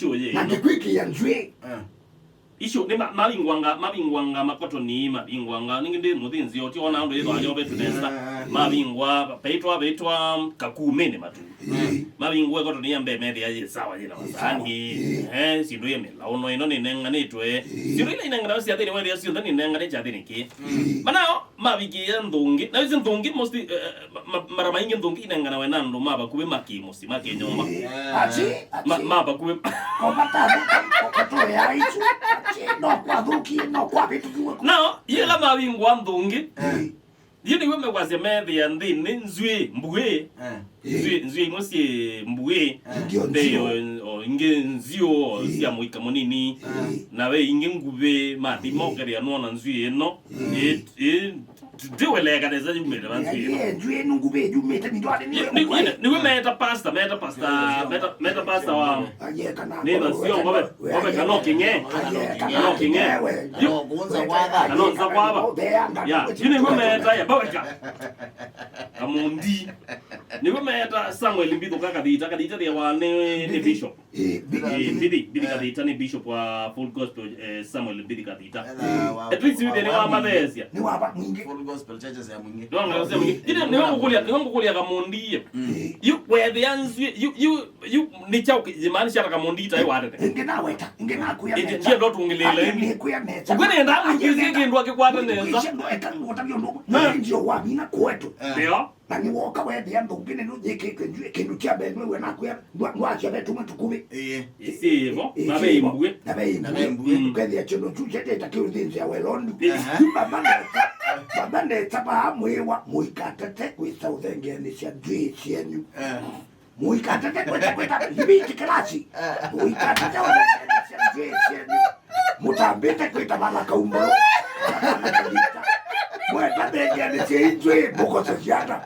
isho ye na kwiki ya nzwe isho ni mabingwanga makotoni mabingwanga ninginde muthinzeo ti ona ndo yezo ajobe tunesa mabingwa betwa kakumene matu mabingwa kotoni yambe mede yaje sawa jina wasani sindo yeme laono ino ninenganitwe sindo ile inengana syathini wewe yasio ndani nengane chathini ki manao mabigi ya ndungi na wizi ndungi mostly mara maingi ndungi inengana wenando maba kube makimusi makenyoma maba kube kotoya ichu no kwa duki no kwa bitu no yela mabingwa ndungi yini weme kwase mede ya ndini nzwe mbue nzwe mosi mbue ndeyo nzeo sia muika monini nawe inge ngube mati mokere anona nzwe no dewe lega deza jumele banzwe nzwe ngube jumete midwade ni we meta pasta wa ne basio ngobe kanokinge kanonza kwaba ya yini we meta ya baweka amundi ni we meta Samuel Mbitho kadita de wane ni bishop bidi kadita ni bishop wa Full Gospel Samuel Mbitho kadita at least we de wa mathesia ni wa mwingi Full Gospel churches ya mwingi no sema mwingi ni ngokulia kamundi you where the answer you ni chao jimaanisha kamundi tai wate ingena kuya nje ndo tungilele ni kuya neta ngene nda mkizi ndo akikwata neza ndo ekangota byondo ndio wa bina kwetu ndio na ni woka we bia ndungine no jeke kindu kia benwe we na kuya ndo acha betu matukubi isivo nabe imbue kweli ya chono chujete takiuzinzi ya welondu babande tapa mwewa muikatete kwisa uzengeni sia dwi sienyu muikatete kweta libiti klasi muikatete uzengeni sia dwi sienyu mutambete kweta malaka umbo mweta bengeni sia inzwe buko sasiata